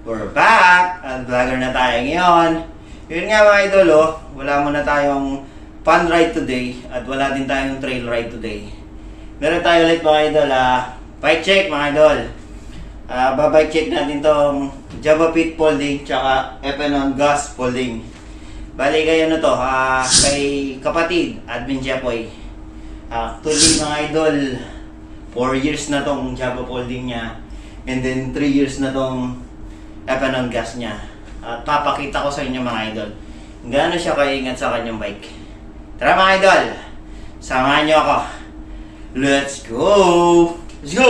We're back! At vlogger na tayo ngayon. Yun nga mga idol, wala muna tayong fun ride today at wala din tayong trail ride today. Meron tayo ulit mga idol, bike check mga idol. Babike check natin tong JavaFit folding tsaka Fnhon gas folding. Bali kayo na to, kay kapatid, Admin Japoy. Actually mga idol, 4 years na tong Java folding niya. And then 3 years na tong Fnhon gas niya. At papakita ko sa inyo mga idol kung gaano siya kaingat sa kanyang bike. Tara mga idol, samahan niyo ako. Let's go! Let's go!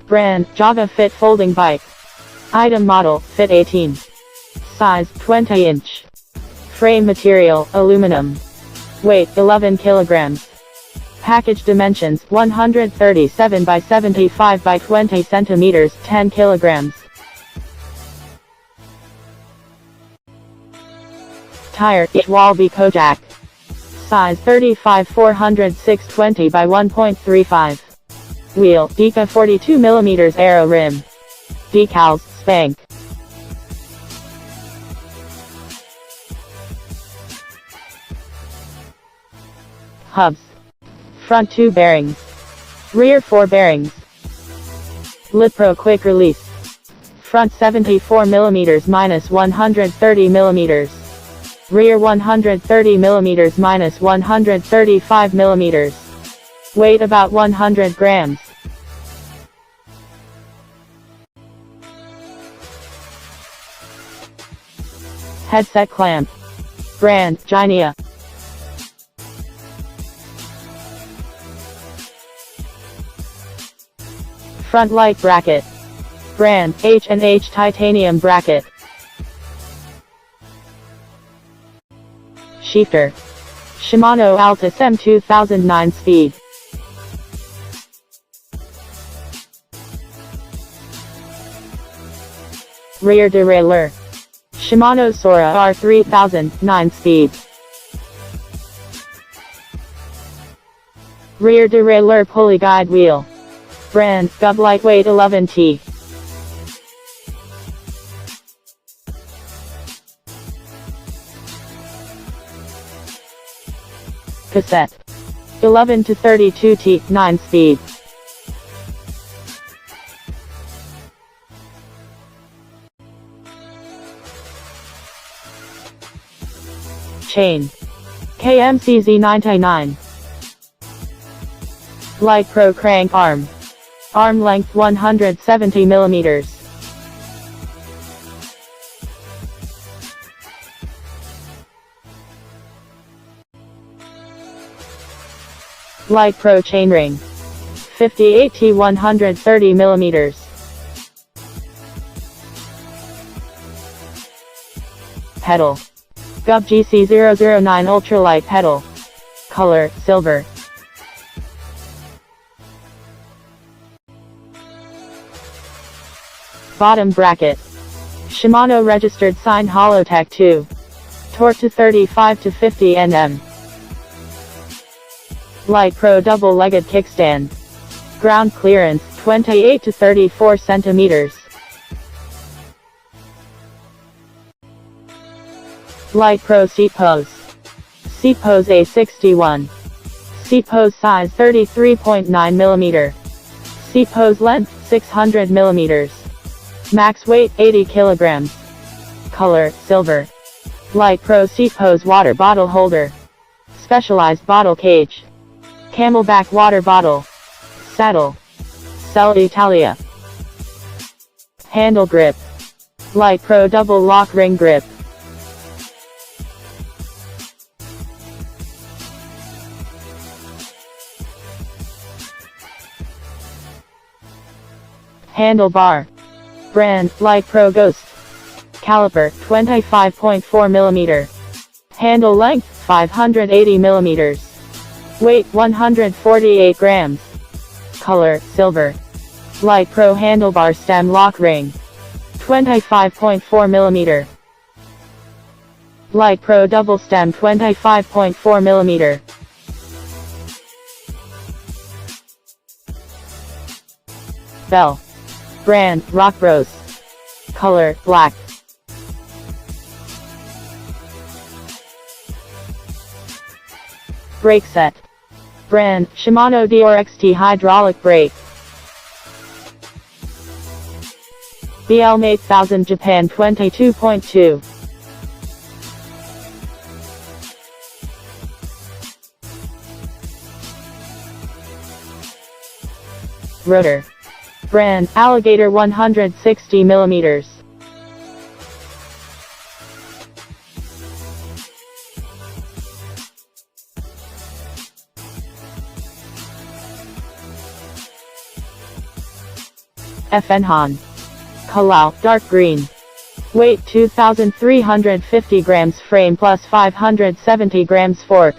Brand, JavaFit folding bike. Item model, Fit 18. Size, 20 inch. Frame material, aluminum. Weight, 11 kilograms. Package dimensions, 137 by 75 by 20 centimeters, 10 kilograms. Tire, Walby Kojak. Size, 35 400 620 by 1.35. Wheel, Deka 42mm Aero rim. Decals, Spank. Hubs. Front 2 bearings. Rear 4 bearings. Lipro quick release. Front 74mm minus 130mm. Rear 130mm minus 135mm. Weight about 100 grams. Headset clamp. Brand, Ginia. Front light bracket. Brand, H&H titanium bracket. Shifter. Shimano Altus M2009 speed. Rear derailleur. Shimano Sora R3000, 9 speed. Rear derailleur pulley guide wheel. Brand, Gub Lightweight 11T. Cassette. 11 to 32 T, 9 speed. Chain. KMCZ 99. Light Pro crank arm. Arm length 170 millimeters. Light Pro chainring. 58 to 130 millimeters. Pedal. GUB GC009 ultralight pedal. Color, silver. Bottom bracket. Shimano registered sign Holotech 2. Torque to 35 to 50 Nm. Light Pro double-legged kickstand. Ground clearance 28 to 34 centimeters. Light Pro seat pose. Seat pose A61. Seat pose size 33.9 millimeter. Seat pose length 600 millimeters. Max weight 80 kilograms. Color silver. Light Pro seat pose water bottle holder. Specialized bottle cage. Camelback water bottle. Saddle. Cell Italia. Handle grip. Light Pro double lock ring grip. Handlebar. Brand, Light Pro Ghost. Caliper, 25.4 millimeter. Handle length, 580 millimeters. Weight, 148 grams. Color, silver. Light Pro handlebar stem lock ring. 25.4 millimeter. Light Pro double stem 25.4 millimeter. Bell. Brand, Rock Bros. Color, black. Brake set. Brand, Shimano DRXT hydraulic brake. BL 8000 Japan 22.2. Rotor. Brand, Alligator 160 millimeters. FNhon. Kalau, dark green. Weight 2,350 grams frame plus 570 grams fork.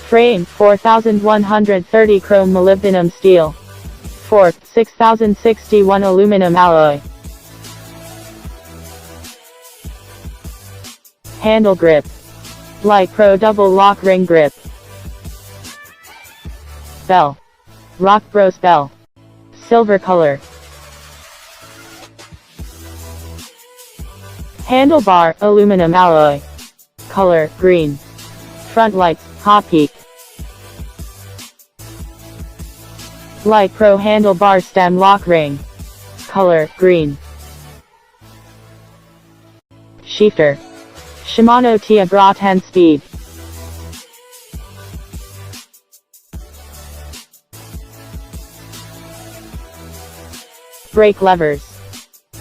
Frame, 4,130 chrome molybdenum steel. Fork, 6,061 aluminum alloy. Handle grip. Light Pro double lock ring grip. Bell. Rock Bros bell. Silver color. Handlebar, aluminum alloy. Color, green. Front lights, hot peak. Light Pro handlebar stem lock ring. Color, green. Shifter. Shimano Tiagra 10 speed. Brake levers.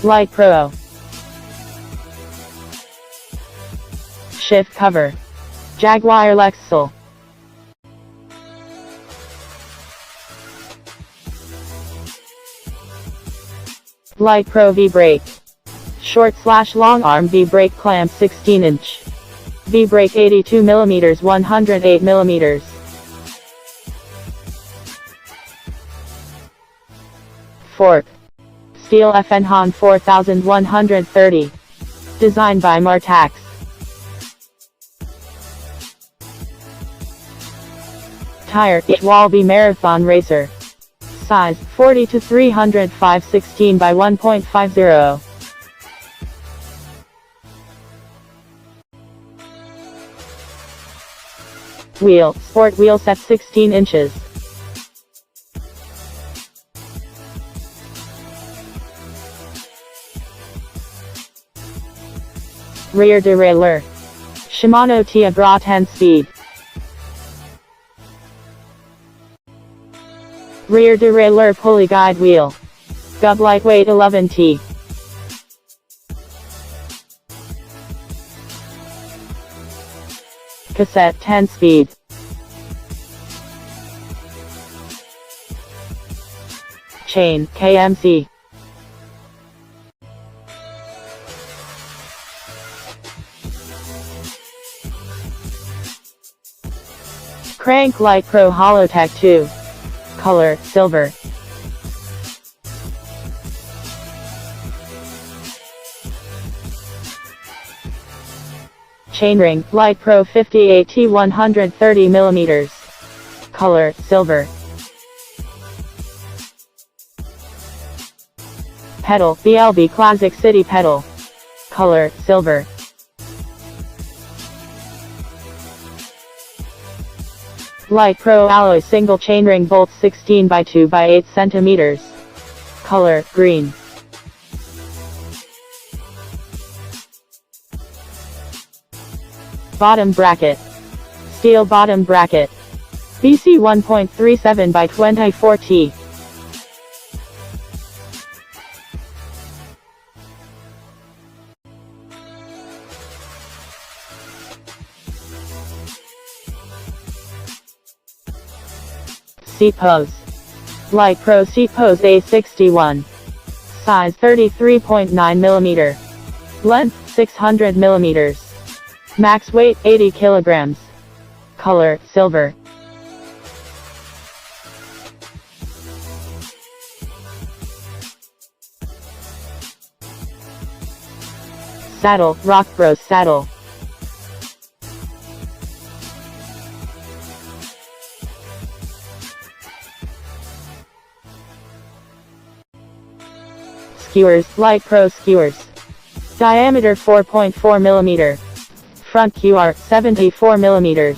Light Pro. Shift cover. Jaguar Lexel. Light Pro V-brake. Short/long arm V-brake clamp 16-inch. V-brake 82 mm 108 mm. Fork. Steel FNhon 4130. Designed by Martax. Tire, Walby Marathon Racer. Size, 40 to 300 516 by 1.50. Wheel, sport wheel set 16 inches. Rear derailleur. Shimano Tiagra 10 speed. Rear derailleur pulley guide wheel. Gub lightweight 11T. Cassette 10 speed. Chain, KMC. Crank Light Pro Holotech 2. Color, silver. Chainring, Light Pro 58T 130mm. Color, silver. Pedal, BLB Classic City Pedal. Color, silver. Light Pro Alloy Single Chainring Bolts 16 by 2 by 8 cm. Color, green. Bottom bracket. Steel bottom bracket. BC 1.37 by 24T. Seat pose. Light Pro seat pose A61. Size 33.9mm. Length 600mm. Max weight 80 kg. Color, silver. Saddle, Rock Bros saddle. Skewers, Light Pro skewers. Diameter 4.4mm. Front QR, 74mm.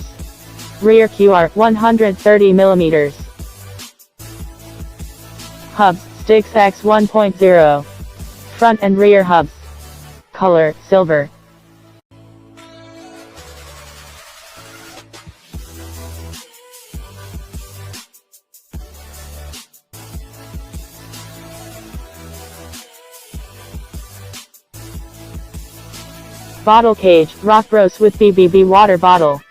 Rear QR, 130mm. Hubs, Sticks X 1.0. Front and rear hubs. Color, silver. Bottle cage, Rock Bros with BBB water bottle.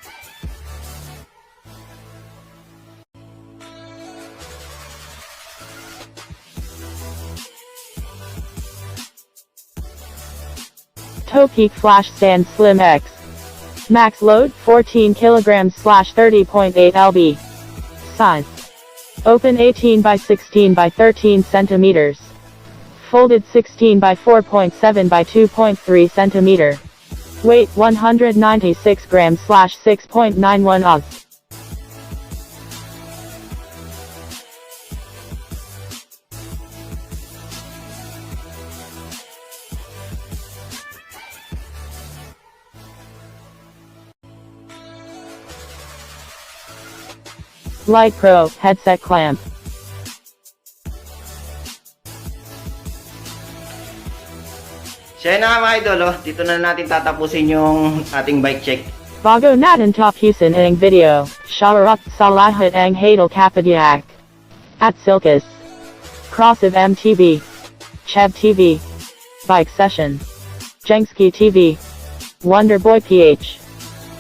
Toe Peak Flash Stand Slim X. Max load 14 kg/30.8 lb. Size. Open 18 by 16 by 13 cm. Folded 16 by 4.7 by 2.3 cm. Weight 196 grams/6.91 oz. Light Pro headset clamp. Siya na mga idol, dito na natin tatapusin yung ating bike check. Bago natin tapusin ang video, shoutout sa lahat ang hadal kapatiyak. At Silkas. Cross of MTV. Chev TV. Bike Session. Jengski TV. Wonderboy PH.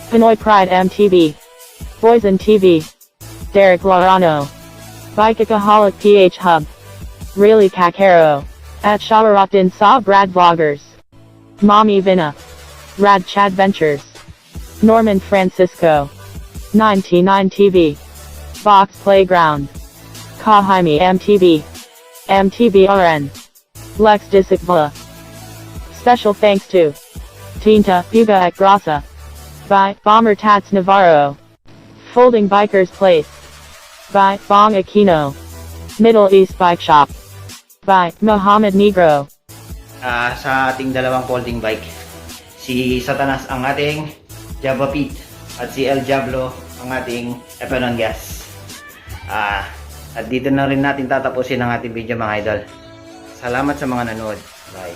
Pinoy Pride MTV. Poison TV. Derek Lorano. Bikeaholic PH Hub. Really Kakero. At shoutout din sa Brad Vloggers. Mommy Vina. Rad Chad Ventures. Norman Francisco. 99 TV. Box Playground. Kahaimi MTV. MTBRN. Lex Disikvala. Special thanks to Tinta Puga at Grasa. By Bomber Tats Navarro. Folding Bikers Place. By Bong Aquino. Middle East Bike Shop. By Mohammed Negro. Sa ating dalawang folding bike, si Satanas ang ating JavaFit at si El Diablo ang ating Fnhon gas. At dito na rin natin tatapusin ang ating video mga idol. Salamat sa mga nanood. Bye.